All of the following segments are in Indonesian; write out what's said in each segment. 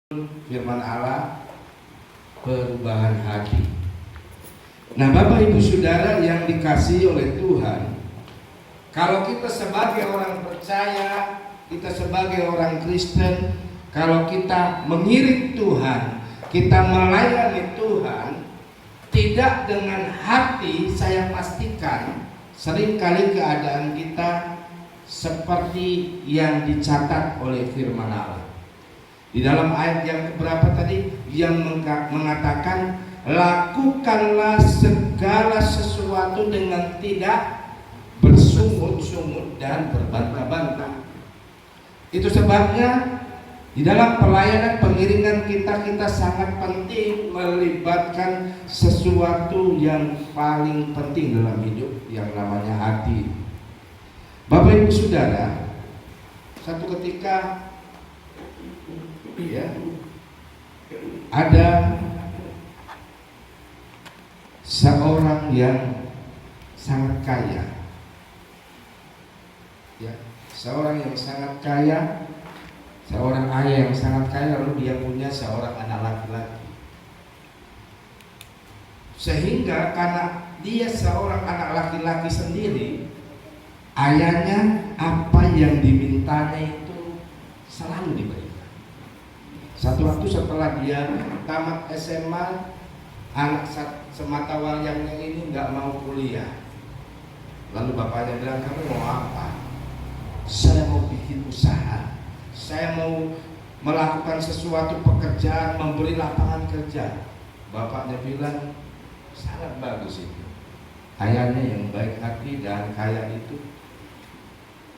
Firman Allah, perubahan hati. Nah, Bapak Ibu Saudara yang dikasihi oleh Tuhan, kalau kita sebagai orang percaya, kita sebagai orang Kristen, kalau kita mengiring Tuhan, kita melayani Tuhan, tidak dengan hati, saya pastikan seringkali keadaan kita seperti yang dicatat oleh firman Allah. Di dalam ayat yang keberapa tadi, yang mengatakan lakukanlah segala sesuatu dengan tidak bersungut-sungut dan berbantah-bantah. Itu sebabnya di dalam pelayanan pengiringan kita sangat penting melibatkan sesuatu yang paling penting dalam hidup, yang namanya hati. Bapak Ibu Saudara, satu ketika ada seorang yang sangat kaya, seorang yang sangat kaya, seorang ayah yang sangat kaya, lalu dia punya seorang anak laki-laki. Sehingga karena dia seorang anak laki-laki sendiri, ayahnya apa yang dimintanya itu selalu diberi. Satu waktu setelah dia tamat SMA, anak semata wayangnya ini nggak mau kuliah. Lalu bapaknya bilang, kamu mau apa? Saya mau bikin usaha, saya mau melakukan sesuatu pekerjaan, memberi lapangan kerja. Bapaknya bilang, sangat bagus itu. Ayahnya yang baik hati dan kaya itu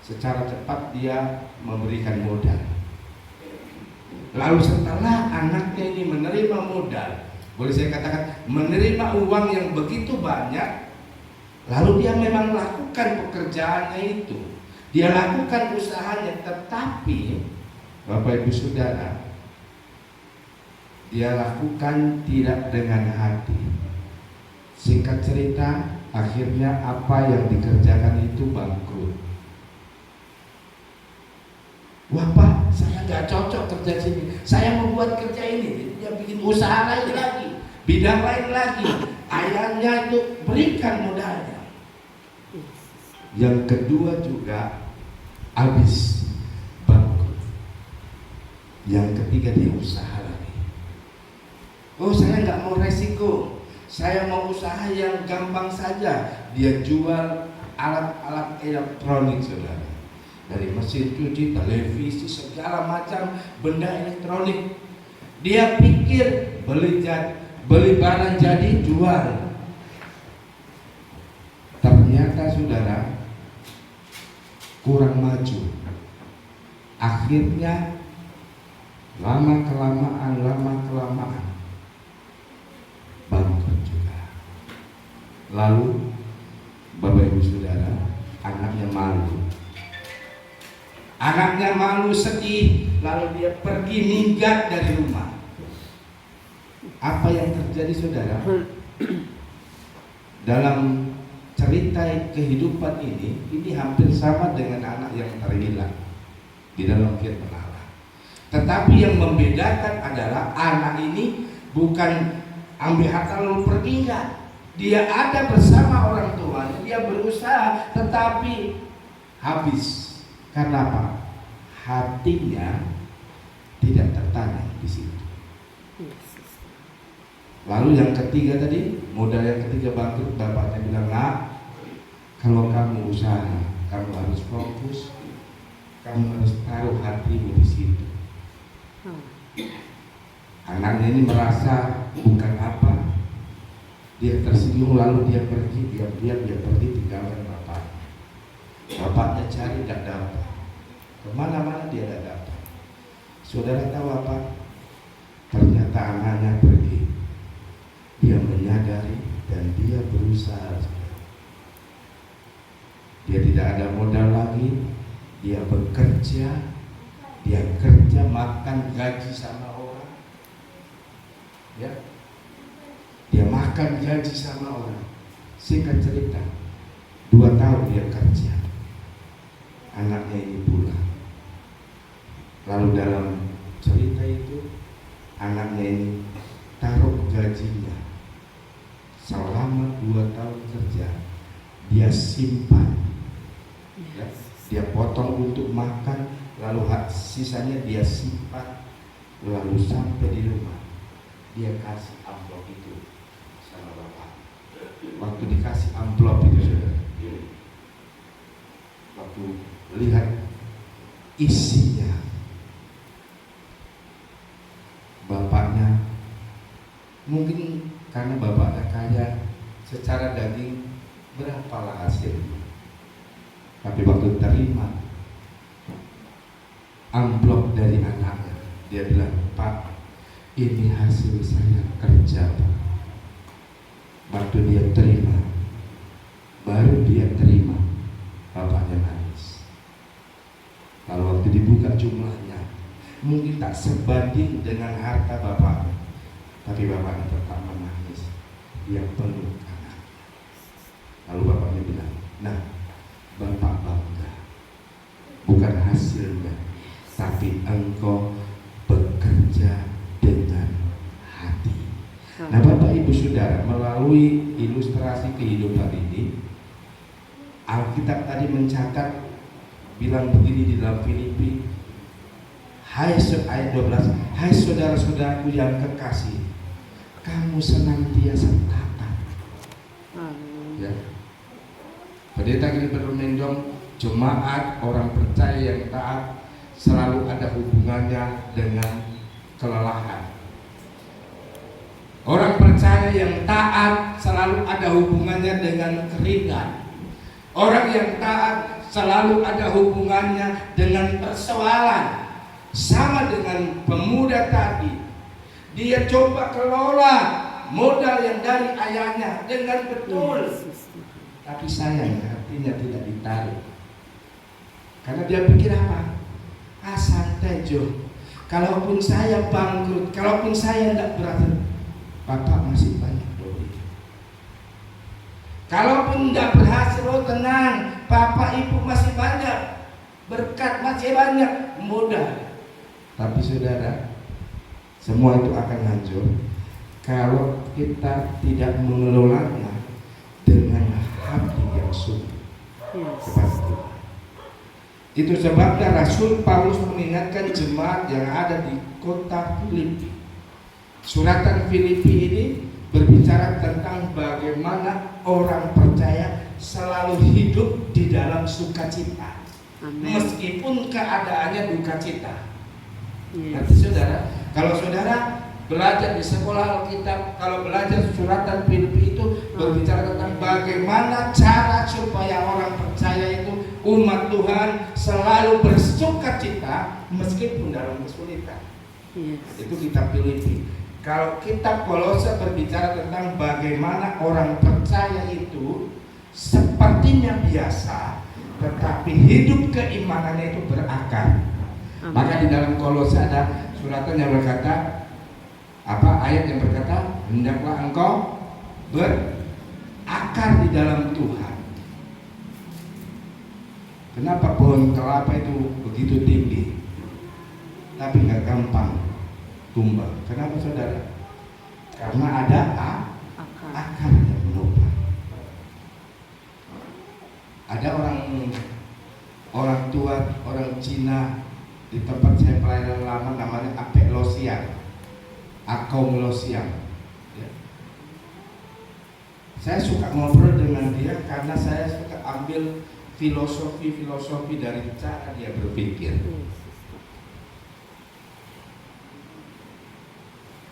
secara cepat dia memberikan modal. Lalu setelah anaknya ini menerima modal, boleh saya katakan menerima uang yang begitu banyak, lalu dia memang lakukan pekerjaannya itu, dia lakukan usahanya, tetapi Bapak Ibu Saudara, dia lakukan tidak dengan hati. Singkat cerita, akhirnya apa yang dikerjakan itu bangkrut. Wah Pak, saya nggak cocok kerja sini, saya mau buat kerja ini. Dia bikin usaha lain lagi, bidang lain lagi. Ayahnya itu berikan modalnya. Yang kedua juga habis, bangkrut. Yang ketiga dia usaha lagi. Oh, saya nggak mau resiko, saya mau usaha yang gampang saja. Dia jual alat-alat elektronik, saudara. Dari mesin cuci, televisi, segala macam benda elektronik. Dia pikir beli barang jadi jual. Ternyata saudara kurang maju. Akhirnya lama kelamaan bangkrut juga. Lalu Bapak Ibu Saudara, anaknya malu. Anaknya malu, sedih, lalu dia pergi minggat dari rumah. Apa yang terjadi saudara? Dalam cerita kehidupan ini hampir sama dengan anak yang terhilang di dalam firman Allah. Tetapi yang membedakan adalah anak ini bukan ambil harta lalu pergi, enggak. Dia ada bersama orang tuanya, dia berusaha, tetapi habis. Karena apa? Hatinya tidak tertanam di situ. Lalu yang ketiga tadi, modal yang ketiga bangkrut. Bapaknya bilang, nak, kalau kamu usaha, kamu harus fokus, kamu harus taruh hatimu di situ. Anaknya ini merasa bukan apa, dia tersinggung, lalu dia pergi, dia pergi tinggalkan bapak. Bapaknya cari tidak dapat, kemana-mana dia tidak dapat. Saudara tahu apa? Ternyata anaknya pergi. Dia menyadari dan dia berusaha. Dia tidak ada modal lagi. Dia bekerja, dia kerja, makan gaji sama orang. Dia makan gaji sama orang. Singkat cerita, 2 tahun dia kerja. Anaknya ini pulang. Lalu dalam cerita itu anaknya ini taruh gajinya selama 2 tahun kerja, dia simpan, ya, dia potong untuk makan, lalu sisanya dia simpan, lalu sampai di rumah dia kasih amplop itu sama bapak. Waktu dikasih amplop itu, saudara, waktu lihat isinya, bapaknya mungkin karena bapaknya kaya secara daging, berapalah hasilnya, tapi waktu terima amplop dari anaknya, dia bilang, Pak, ini hasil saya kerja, Pak. Waktu dia terima, baru dia terima, bapaknya nangis. Lalu waktu dibuka jumlahnya, mungkin tak sebanding dengan harta bapaknya, tapi bapaknya tetap menangis. Dia peluk anaknya. Lalu bapaknya bilang, nah, bapak bangga, bukan hasilnya, tapi engkau bekerja dengan hati. Nah, Bapak Ibu Saudara, melalui ilustrasi kehidupan ini, Alkitab tadi mencatat, bilang begini di dalam Filipi, ayat 12, hai saudara-saudaraku yang kekasih, kamu senantiasa taat. Ya. Pendeta Gilbert Mendong, jemaat orang percaya yang taat selalu ada hubungannya dengan kelelahan. Orang percaya yang taat selalu ada hubungannya dengan keringat. Orang yang taat selalu ada hubungannya dengan persoalan. Sama dengan pemuda tadi, dia coba kelola modal yang dari ayahnya dengan betul, tapi sayang artinya tidak ditarik. Karena dia pikir apa? Santai Jo, kalaupun saya bangkrut, kalaupun saya tidak berhasil, Bapak masih banyak duit. Kalaupun tidak berhasil, oh tenang, Bapak Ibu masih banyak berkat, masih banyak modal. Tapi saudara, semua itu akan hancur kalau kita tidak mengelolanya dengan hati yang sungguh. Seperti itu sebabnya Rasul Paulus mengingatkan jemaat yang ada di kota Filipi. Suratan Filipi ini berbicara tentang bagaimana orang percaya selalu hidup di dalam sukacita, meskipun keadaannya duka cita. Nanti saudara, kalau saudara belajar di sekolah Alkitab, kalau belajar suratan Filipi itu berbicara tentang bagaimana cara supaya orang percaya itu, umat Tuhan selalu bersukacita meskipun dalam kesulitan. Itu kitab Filipi. Kalau kitab Kolose berbicara tentang bagaimana orang percaya itu sepertinya biasa, tetapi hidup keimanannya itu berakar. Maka di dalam Kolose ada suratan yang berkata, ayat yang berkata, hendaklah engkau berakar di dalam Tuhan. Kenapa pohon kelapa itu begitu tinggi tapi nggak gampang tumbang? Kenapa saudara? Karena ada akar yang menopang. Ada orang tua, orang Cina di tempat saya pelayanan lama, namanya Apek Losian, Akaum Losian. Ya. Saya suka ngobrol dengan dia karena saya suka ambil filosofi dari cara dia berpikir.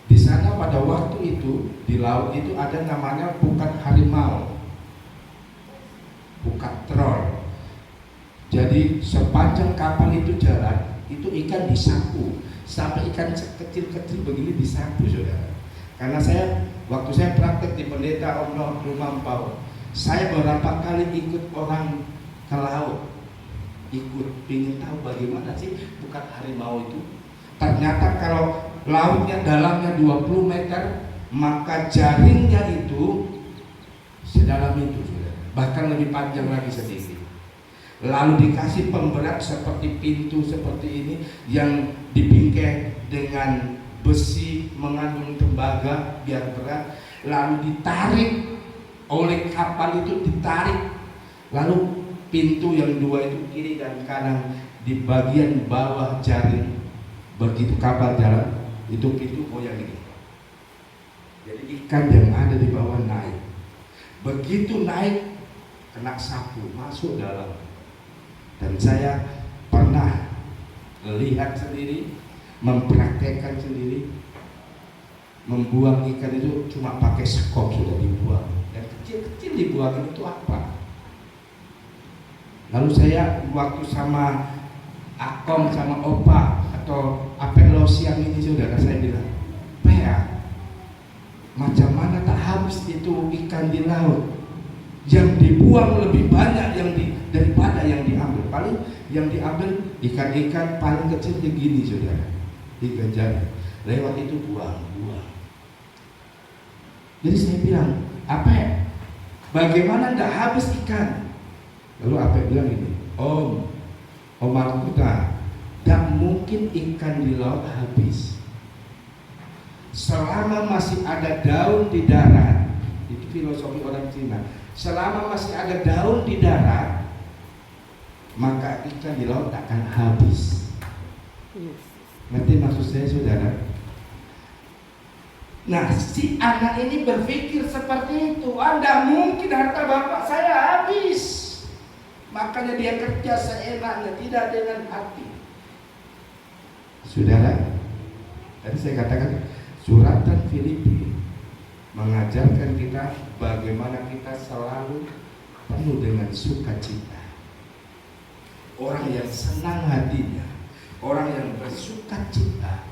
Di sana pada waktu itu di laut itu ada namanya pukat harimau, pukat troll. Jadi sepanjang kapal itu jalan, itu ikan disapu, sampai ikan kecil-kecil begini disapu, saudara. Karena waktu saya praktek di pendeta Om Rumah Empau, saya beberapa kali ikut orang ke laut, ingin tahu bagaimana sih pukat harimau itu. Ternyata kalau lautnya dalamnya 20 meter, maka jaringnya itu sedalam itu, bahkan lebih panjang lagi sedikit. Lalu dikasih pemberat seperti pintu seperti ini yang dibingkai dengan besi mengandung tembaga biar berat, lalu ditarik oleh kapal itu, ditarik, lalu pintu yang dua itu kiri dan kanan di bagian bawah jaring, begitu kapal jalan itu pintu goyang ini. Jadi ikan yang ada di bawah naik, begitu naik kena sapu masuk dalam. Dan saya pernah lihat sendiri, mempraktekkan sendiri, membuang ikan itu cuma pakai sekop sudah dibuang, dan kecil-kecil dibuang itu apa? Lalu saya waktu sama Akom sama Opa atau Apelo siang ini saudara, saya bilang, Pea, macam mana tak habis itu ikan di laut, yang dibuang lebih banyak daripada yang diambil. Paling yang diambil ikan-ikan paling kecil begini saudara, ikan jari, lewat itu buang. Jadi saya bilang, apa ya? Bagaimana tidak habis ikan? Lalu apa bilang ini, Om Arkuta, tidak mungkin ikan di laut habis. Selama masih ada daun di darat, itu filosofi orang Cina. Selama masih ada daun di darat, maka ikan di laut akan habis. Ngerti maksud saya saudara? Nah, si anak ini berpikir seperti itu. Anda mungkin harta bapak saya habis, makanya dia kerja seenaknya, tidak dengan hati. Saudara, tadi saya katakan suratan Filipi mengajarkan kita bagaimana kita selalu penuh dengan sukacita. Orang yang senang hatinya, orang yang bersukacita,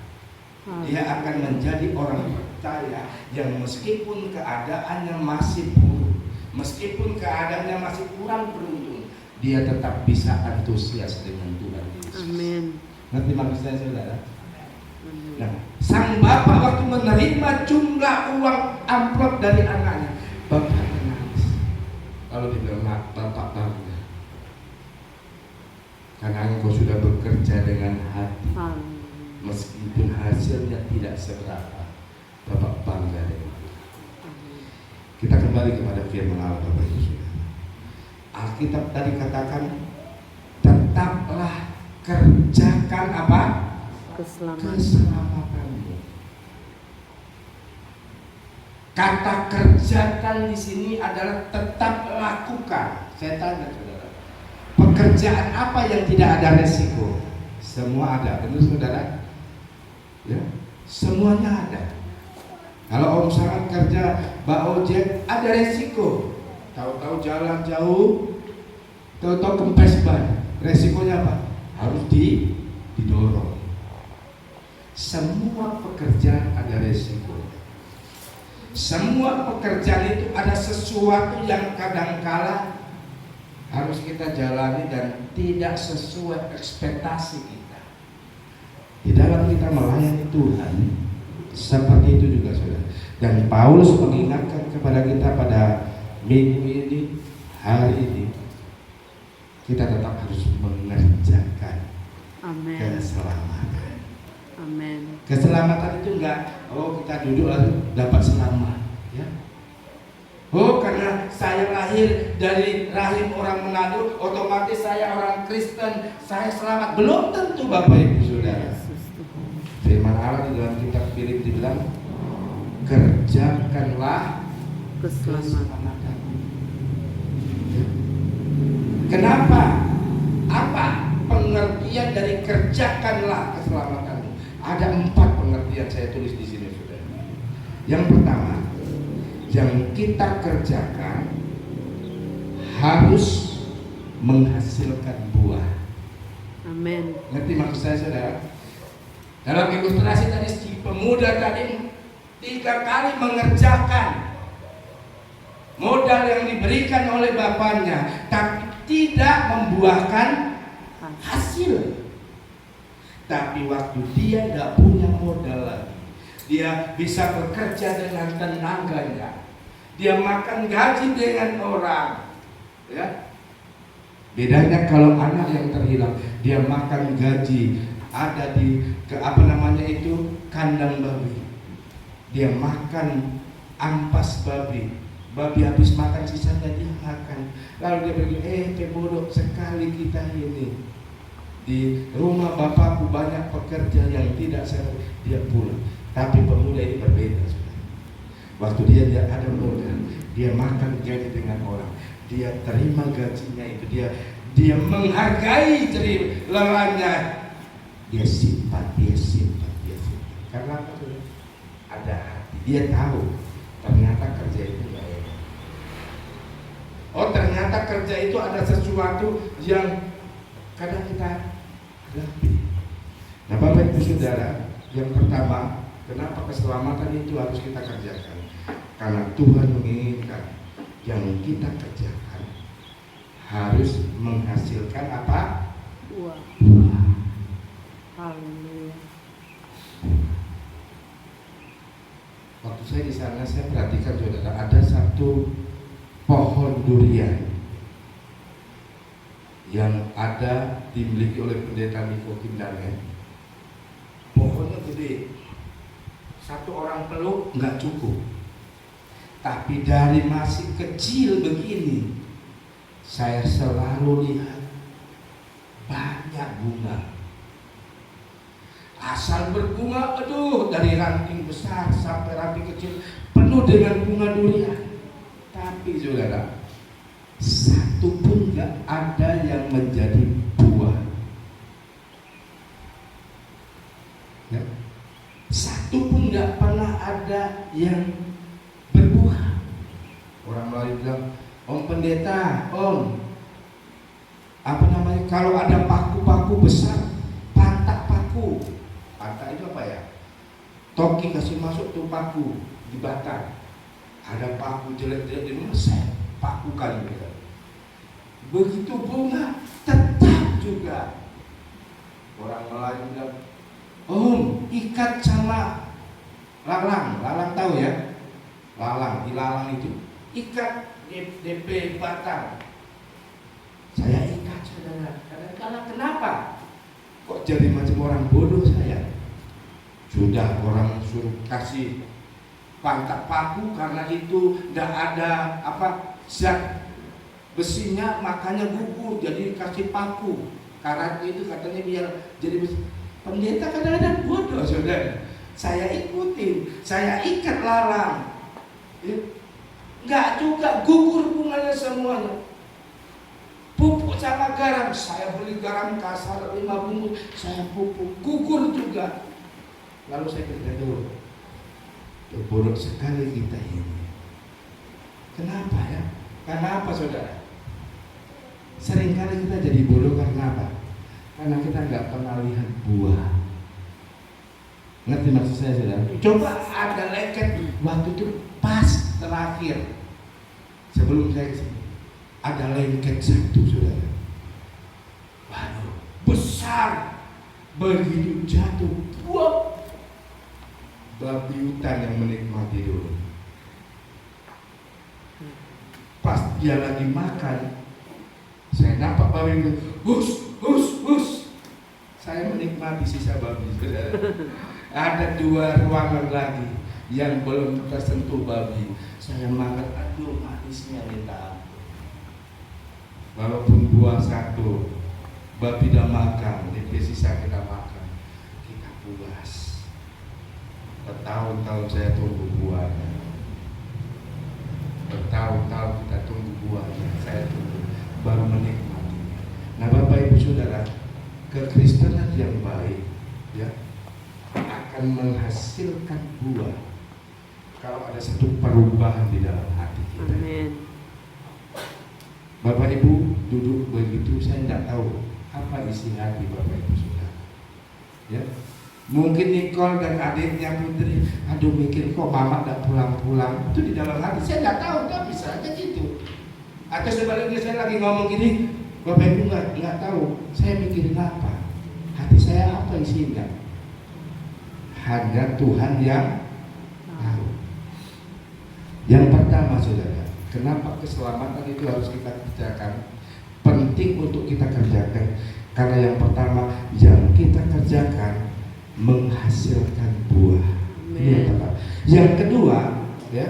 dia akan menjadi orang percaya yang meskipun keadaannya masih buruk, meskipun keadaannya masih kurang beruntung, dia tetap bisa antusias dengan Tuhan Yesus. Amin. Nanti maksud saya saudara. Nah, sang bapak waktu menerima jumlah uang amplop dari anaknya, bapak menangis. Lalu dia bilang, bapak bangga, karena engkau sudah bekerja dengan hati. Meskipun hasilnya tidak seberapa, bapak bangga dengan itu. Kita kembali kepada firman Allah Bapak Ibu. Alkitab tadi katakan, tetaplah kerjakan apa? Keselamatanmu. Kata kerjakan di sini adalah tetap lakukan. Saya tanya saudara, pekerjaan apa yang tidak ada resiko? Semua ada, benar saudara? Ya, semuanya ada. Kalau Om sangat kerja Mbak Ojek, ada resiko. Tahu-tahu jalan jauh, tahu-tahu kempes ban. Resikonya apa? Harus didorong. Semua pekerjaan ada resiko. Semua pekerjaan itu ada sesuatu yang kadangkala harus kita jalani dan tidak sesuai ekspektasi kita. Di dalam kita melayani Tuhan, seperti itu juga saudara. Dan Paulus mengingatkan kepada kita pada minggu ini, hari ini, kita tetap harus mengerjakan keselamatan. Amen. Keselamatan itu enggak, kita duduk lalu dapat selamat, ya. Karena saya lahir dari rahim orang Manado, otomatis saya orang Kristen, saya selamat. Belum tentu Bapak Ibu Saudara. Firman Allah di dalam kitab Filipi dibilang, kerjakanlah keselamatan. Kenapa? Apa pengertian dari kerjakanlah keselamatanmu? Ada 4 pengertian saya tulis di sini saudara. Yang pertama, yang kita kerjakan harus menghasilkan buah. Amin. Ngerti maksud saya saudara? Dalam ilustrasi tadi, si pemuda tadi 3 kali mengerjakan modal yang diberikan oleh bapaknya, tapi tidak membuahkan hasil. Tapi waktu dia tidak punya modal lagi, dia bisa bekerja dengan tenaganya, dia makan gaji dengan orang, ya. Bedanya kalau anak yang terhilang, dia makan gaji ada di kandang babi. Dia makan ampas babi. Babi habis makan sisanya dia makan. Lalu dia pergi, bodoh sekali kita ini. Di rumah bapakku banyak pekerja yang tidak saya, dia pulang. Tapi pemuda ini berbeda. Waktu dia ada modal, dia makan gaji dengan orang, dia terima gajinya itu, dia menghargai lelahnya, dia simpan. Karena apa? Ada hati. Dia tahu ternyata kerja itu gak enak. Oh, ternyata kerja itu ada sesuatu yang kadang kita hadapi. Nah, Bapak Ibu Saudara, yang pertama, kenapa keselamatan itu harus kita kerjakan? Karena Tuhan menginginkan yang kita kerjakan harus menghasilkan apa? Buah. Haleluya. Waktu saya di sana, saya perhatikan saudara, ada satu pohon durian yang ada dimiliki oleh pendeta Niko Kindarnya. Pohonnya gede, satu orang peluk nggak cukup. Tapi dari masih kecil begini, saya selalu lihat banyak bunga. Asal berbunga, aduh, dari ranting besar sampai ranting kecil penuh dengan bunga durian. Tapi saudara, satu pun nggak ada yang menjadi buah. Ya. Satu pun nggak pernah ada yang berbuah. Orang lain bilang, Om Pendeta, Om, apa namanya? Kalau ada paku-paku besar, pantak paku. Pantak itu apa ya? Toki kasih masuk tuh paku dibakar. Ada paku jelek-jelek di rumah, saya pakukan gitu. Begitu bunga tetap juga. Orang lain bilang, Om, ikat sama lalang tahu ya? Lalang, di lalang itu ikat DP batang. Saya ikat saudara. Kadang-kadang kenapa? Kok jadi macam orang bodoh saya? Sudah orang suruh kasih pantak paku karena itu tidak ada zat besinya, makanya gugur, jadi kasih paku. Karena itu katanya biar jadi besi. Pendeta kadang-kadang bodoh saudara. Saya ikutin, saya ikat lalang. Enggak juga, gugur bunganya semuanya. Pupuk sama garam, saya beli garam kasar 5 bungkus, saya pupuk, gugur juga. Lalu saya kata, bodoh sekali kita ini. Kenapa ya? Karena apa saudara? Seringkali kita jadi bodoh karena apa? Karena kita nggak pernah lihat buah. Ngerti maksud saya saudara? Coba ada leket waktu itu pas terakhir sebelum saya kesini, ada lengket satu saudara. Waduh, besar, begitu jatuh, buah. Babi hutan yang menikmati dulu. Pas dia lagi makan, saya nampak babi itu, hus. Saya menikmati sisa babi saudara. Ada 2 ruangan lagi yang belum tersentuh babi. Saya makan, aduh manisnya minta ampun. Walaupun buah satu, babi dah makan, di sisa kita makan, kita puas. Bertahun-tahun saya tunggu buahnya. Bertahun-tahun kita tunggu buahnya, saya tunggu, baru menikmatinya. Nah Bapak Ibu Saudara, kekristenan yang baik ya akan menghasilkan buah kalau ada satu perubahan di dalam hati kita. Amin. Bapak Ibu duduk begitu, saya tidak tahu apa isi hati Bapak Ibu Saudara. Ya, mungkin Nicole dan adiknya Putri, aduh mikir kok mama tidak pulang-pulang, itu di dalam hati. Saya tidak tahu, kan bisa aja gitu. Atau sebaliknya saya lagi ngomong gini, Bapak Ibu nggak tahu, saya mikirin apa, hati saya apa isinya. Hanya Tuhan yang tahu. Yang pertama saudara, kenapa keselamatan itu harus kita kerjakan? Penting untuk kita kerjakan karena yang pertama yang kita kerjakan menghasilkan buah. Ini yang Amen. pertama. Yang kedua, ya,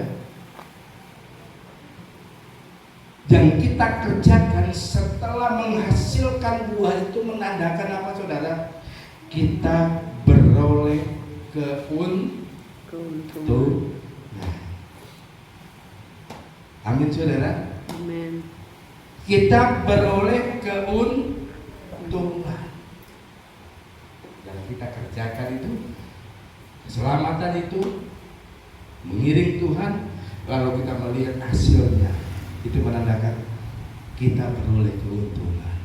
yang kita kerjakan setelah menghasilkan buah itu menandakan apa, saudara? Kita beroleh keuntungan. Amin, saudara. Amen. Kita beroleh keuntungan. Yang kita kerjakan itu, keselamatan itu, mengiring Tuhan, lalu kita melihat hasilnya, itu menandakan kita beroleh keuntungan.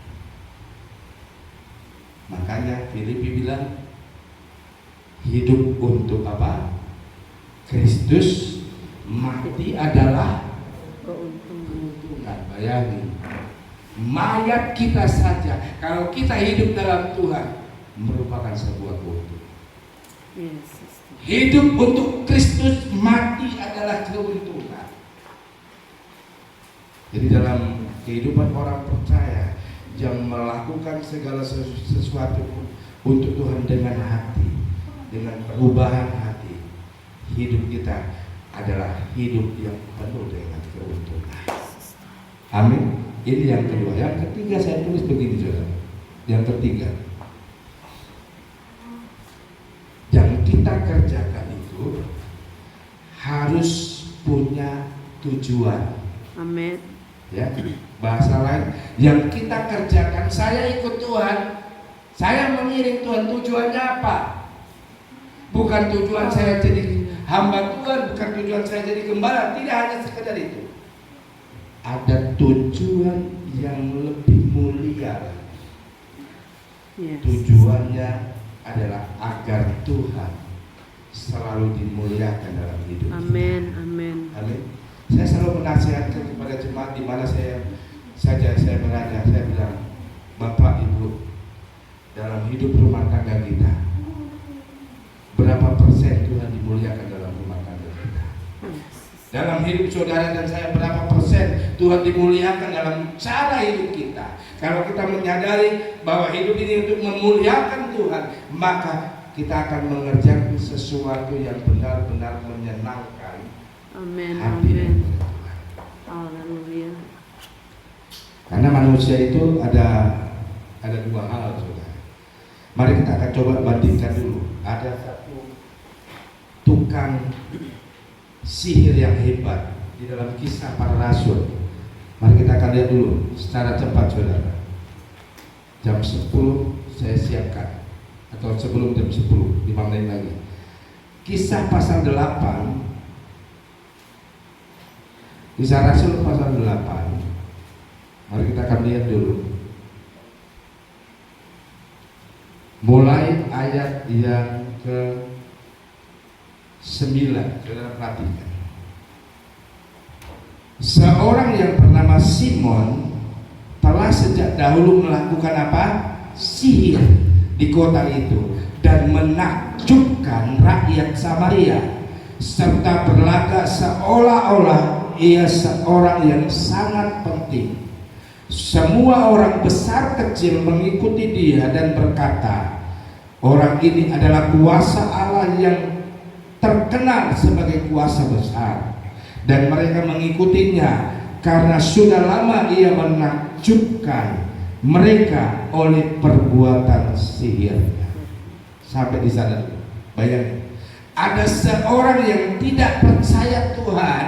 Makanya Filipi bilang, hidup untuk apa? Kristus, mati adalah keuntungan. Bayangin, mayat kita saja, kalau kita hidup dalam Tuhan, merupakan sebuah keuntungan. Yes. Hidup untuk Kristus, mati adalah keuntungan. Jadi dalam kehidupan orang percaya yang melakukan segala sesuatu untuk Tuhan dengan hati, dengan perubahan hati, hidup kita adalah hidup yang penuh dengan keuntungan. Amin. Ini yang kedua. Yang ketiga saya tulis begini, saudara. Yang ketiga, yang kita kerjakan itu harus punya tujuan. Amin. Ya, bahasa lain, yang kita kerjakan, saya ikut Tuhan, saya mengiring Tuhan, tujuannya apa? Bukan tujuan saya jadi hamba Tuhan, bukan tujuan saya jadi gembala, tidak hanya sekedar itu. Ada tujuan yang lebih mulia. Yes. Tujuannya adalah agar Tuhan selalu dimuliakan dalam hidup kita. Amin. Amin. Amin. Saya selalu menasihatkan kepada jemaat di mana saya berada. Saya bilang, Bapak Ibu, dalam hidup rumah tangga kita, berapa persen Tuhan dimuliakan dalam rumah tangga kita? Dalam hidup saudara dan saya, berapa persen Tuhan dimuliakan dalam cara hidup kita? Kalau kita menyadari bahwa hidup ini untuk memuliakan Tuhan, maka kita akan mengerjakan sesuatu yang benar-benar menyenangkan Amin. hati Amin. Tuhan. Haleluya. Karena manusia itu ada dua hal, saudara. Mari kita akan coba bandingkan dulu. Ada satu tukang sihir yang hebat di dalam Kisah Para Rasul. Mari kita akan lihat dulu secara cepat, saudara. Jam 10 saya siapkan, atau sebelum jam 10, 5 menit lagi. Kisah pasal 8, Kisah Rasul pasal 8. Mari kita akan lihat dulu. Mulai ayat yang ke-9, saudara perhatikan. Seorang yang bernama Simon telah sejak dahulu melakukan apa? Sihir di kota itu dan menakjubkan rakyat Samaria, serta berlagak seolah-olah ia seorang yang sangat penting. Semua orang besar kecil mengikuti dia dan berkata, orang ini adalah kuasa Allah yang terkenal sebagai kuasa besar. Dan mereka mengikutinya karena sudah lama ia menakjubkan mereka oleh perbuatan sihirnya. Sampai di sana dulu. Bayangin, ada seorang yang tidak percaya Tuhan,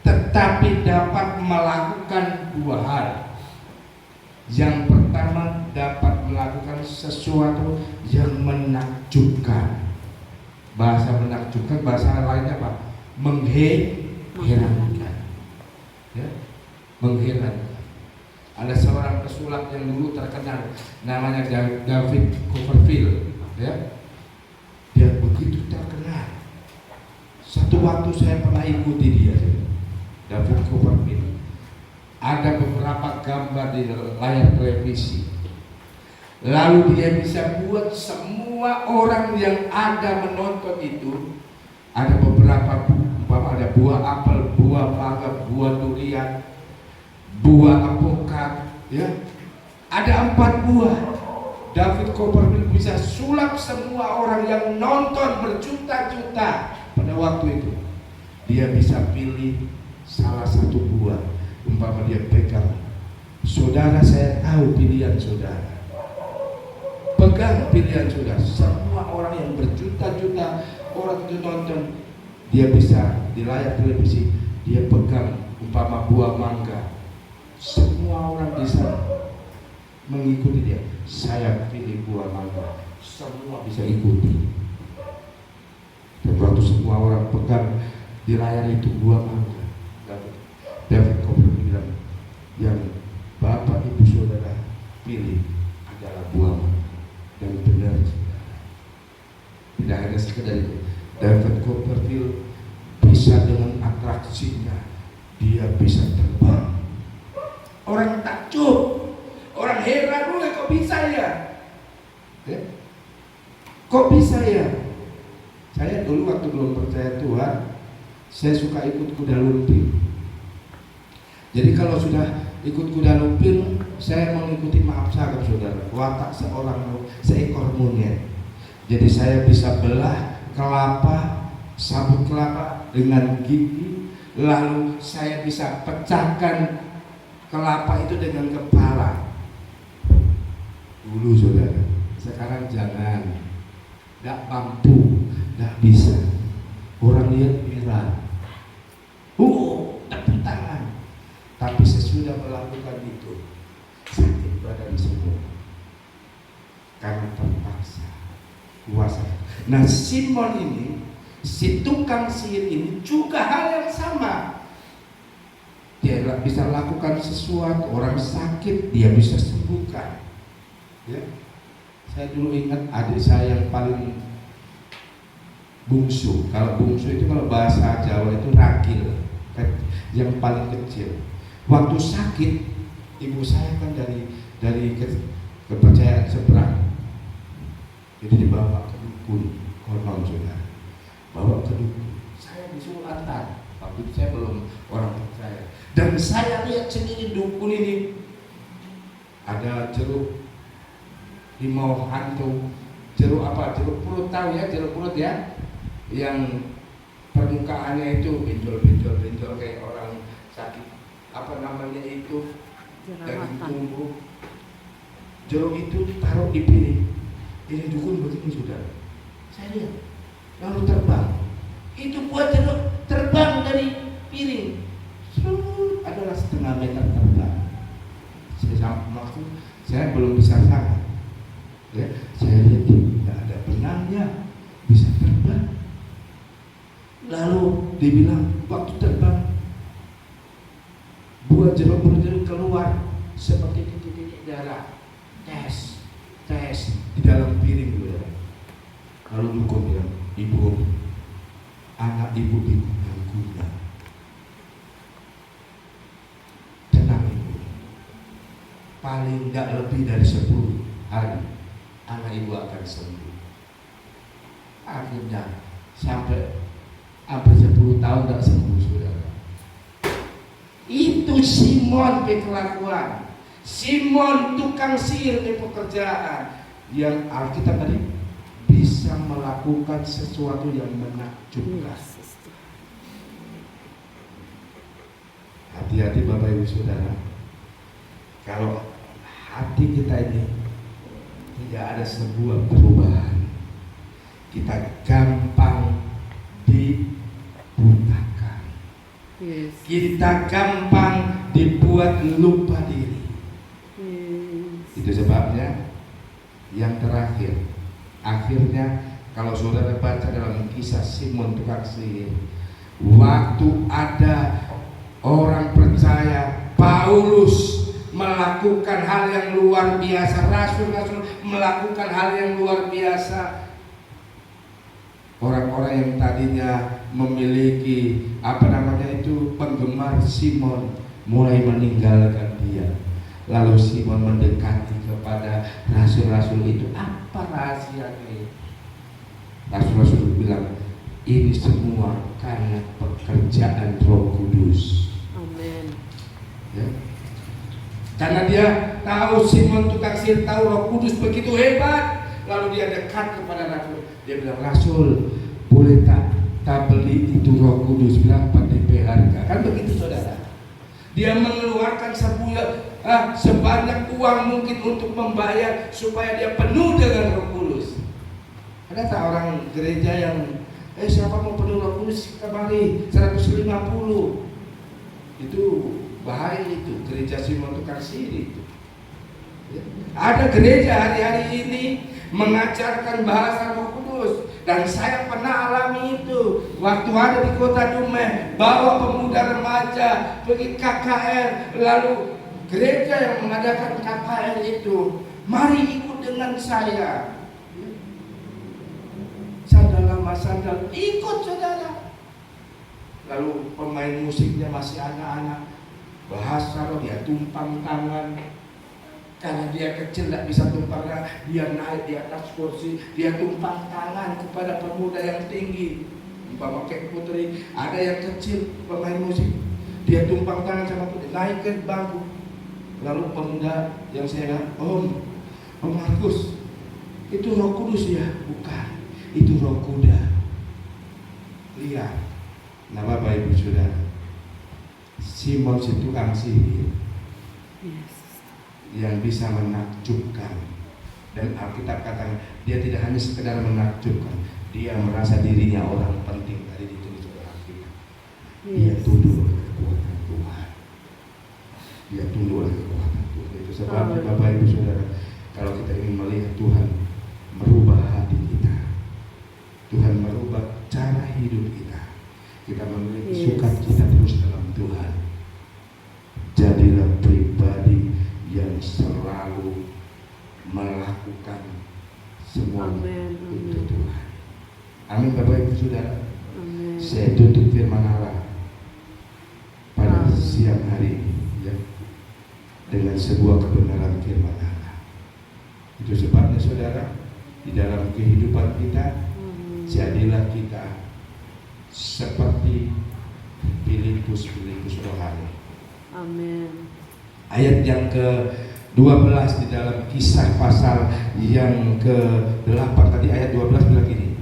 tetapi dapat melakukan dua hal. Yang pertama, dapat melakukan sesuatu yang menakjubkan. Bahasa menakjubkan, bahasa lainnya apa? Mengherankan. Ya, mengherankan. Ada seorang pesulap yang dulu terkenal, namanya David Copperfield. Ya, dia begitu terkenal. Satu waktu saya pernah ikuti dia, David Copperfield. Ada beberapa gambar di layar televisi. Lalu dia bisa buat semua orang yang ada menonton itu. Ada beberapa, ada buah apel, buah mangga, buah durian, buah apokat, ya. Ada 4 buah. David Copperfield bisa sulap semua orang yang nonton berjuta-juta pada waktu itu. Dia bisa pilih salah satu buah, umpama dia pegang. Saudara, saya tahu pilihan saudara. Pegang pilihan saudara. Semua orang yang berjuta-juta orang itu nonton, dia bisa di layar televisi, dia pegang umpama buah mangga. Semua orang bisa mengikuti dia. Saya pilih buah mangga, semua bisa ikuti. Dan waktu semua orang pegang di layar itu buah mangga, David Copperfield bilang, yang Bapak Ibu Saudara pilih adalah buah mangga. Dan benar, tidak hanya sekedar itu, David Copperfield bisa dengan atraksinya, dia bisa terbang. Orang takjub, orang heran, kok bisa ya? Kok bisa ya? Saya dulu waktu belum percaya Tuhan, saya suka ikut kuda lumping. Jadi kalau sudah ikut kuda lumping, saya mengikuti, maaf sagap saudara, watak seekor monyet. Jadi saya bisa belah kelapa, sabut kelapa dengan gigi, lalu saya bisa pecahkan kelapa itu dengan kepala. Dulu saudara, sekarang jangan, tidak mampu, tidak bisa. Orang lihat merah, tepuk tangan. Tapi sesudah melakukan itu, sakit badan semua karena terpaksa kuasa. Nah, Simon ini, si tukang sihir ini juga hal yang sama. Dia bisa lakukan sesuatu, orang sakit dia bisa sembuhkan. Ya, saya dulu ingat adik saya yang paling bungsu. Kalau bungsu itu kalau bahasa Jawa itu ragil, yang paling kecil. Waktu sakit, ibu saya kan dari kepercayaan seberang, jadi dibawa ke dukun, konon saudara, bawa ke dukun. Saya disuruh antar, waktu itu saya belum orang percaya. Dan saya lihat sendiri dukun ini ada jeruk limau hantu, jeruk purut, tahu ya jeruk purut ya, yang permukaannya itu benjol kayak orang sakit. Apa namanya itu? Daging tumbuh. Jeruk itu taruh di piring. Ini dukun begini sudah. Saya lihat, lalu terbang. Itu buat jeruk terbang dari piring. Adalah setengah meter terbang. Saya belum bisa sangat. Ya, saya lihat tidak ada benangnya, bisa terbang. Lalu dibilang waktu terbang, buat jeruk keluar seperti titik-titik darah. Tes di dalam piring saudara. Lalu dukun bilang, ibu, anak ibu diguna. Tenang ibu, paling tidak lebih dari 10 hari anak ibu akan sembuh. Akhirnya sampai hampir 10 tahun tidak sembuh saudara. Itu Simon kelakuan, Simon tukang sihir di pekerjaan, yang Alkitab tadi bisa melakukan sesuatu yang menakjubkan. Hati-hati Bapak Ibu Saudara, kalau hati kita ini tidak ada sebuah perubahan, kita gampang dibutakan. Yes. Kita gampang dibuat lupa diri. Yes. Itu sebabnya yang terakhir, akhirnya kalau saudara baca dalam kisah Simon tukang sihir, waktu ada orang percaya, Paulus melakukan hal yang luar biasa, rasul-rasul melakukan hal yang luar biasa. Orang-orang yang tadinya memiliki penggemar Simon mulai meninggalkan dia. Lalu Simon mendekati kepada rasul-rasul itu, apa rahasianya? Rasul-rasul bilang, ini semua karena pekerjaan Roh Kudus. Amen. Ya. Karena dia tahu Simon tukang sihir tahu Roh Kudus begitu hebat, lalu dia dekat kepada Rasul. Dia bilang, Rasul, boleh tak beli itu Roh Kudus, berapa DP harga? Kan begitu saudara. Dia mengeluarkan sebanyak uang mungkin untuk membayar supaya dia penuh dengan Roh Kudus. Ada tak orang gereja yang siapa mau penuh Roh Kudus kemari 150? Itu bahaya, itu gereja Simon tukang sihir itu. Ya. Ada gereja hari-hari ini mengajarkan bahasa Roh Kudus, dan saya pernah alami itu waktu ada di kota Dumeh, bawa pemuda remaja pergi KKR, lalu gereja yang mengadakan KKR itu, mari ikut dengan saya. Sandal lama sandal, ikut saudara. Lalu pemain musiknya masih anak-anak, bahasa roh, dia tumpang tangan. Karena dia kecil tidak bisa tumpang tangan, dia naik di atas kursi, dia tumpang tangan kepada pemuda yang tinggi. Umpama kayak putri, ada yang kecil pemain musik, dia tumpang tangan sama putri, naik ke bangku. Lalu pemuda yang saya Om Markus, itu Roh Kudus ya? Bukan, itu roh kuda. Lihat. Nah Bapak Ibu Saudara, Simon si tukang sihir yang bisa menakjubkan, dan Alkitab katakan dia tidak hanya sekedar menakjubkan, dia merasa dirinya orang penting. Tadi ditulis oleh Alkitab, dia tunduk oleh kekuatan Tuhan, dia tunduk oleh kekuatan Tuhan. Itu sebabnya Bapak Ibu Saudara, kalau kita ingin melihat Tuhan merubah hati kita, Tuhan merubah cara hidup kita, kita memiliki sukacita terus dalam Tuhan. Jadilah pribadi yang selalu melakukan semua untuk Tuhan. Amin Bapak Ibu Saudara. Amin. Saya tutup firman Allah pada siang hari ini ya, dengan sebuah kebenaran firman Allah. Itu sebabnya saudara, di dalam kehidupan kita, jadilah kita seperti Filipus rohani. Amin. Ayat yang ke-12 di dalam Kisah pasal yang ke-8 tadi, ayat 12 bilang gini,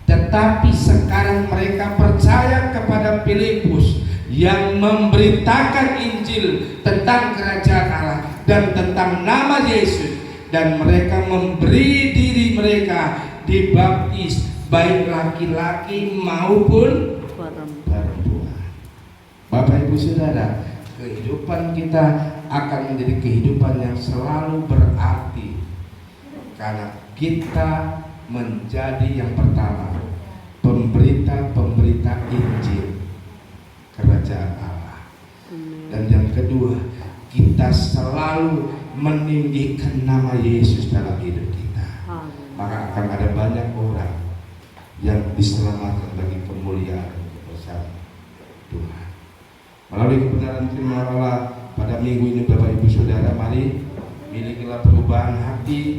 tetapi sekarang mereka percaya kepada Filipus yang memberitakan Injil tentang kerajaan Allah dan tentang nama Yesus, dan mereka memberi diri mereka dibaptis, baik laki-laki maupun perempuan. Bapak Ibu Saudara, kehidupan kita akan menjadi kehidupan yang selalu berarti karena kita menjadi yang pertama pemberita Injil kerajaan Allah. Dan yang kedua, kita selalu meninggikan nama Yesus dalam hidup kita. Maka akan ada banyak orang yang diselamatkan bagi kemuliaan kebesaran Tuhan. Melalui kebenaran firman Allah pada minggu ini Bapak Ibu Saudara, mari milikilah perubahan hati,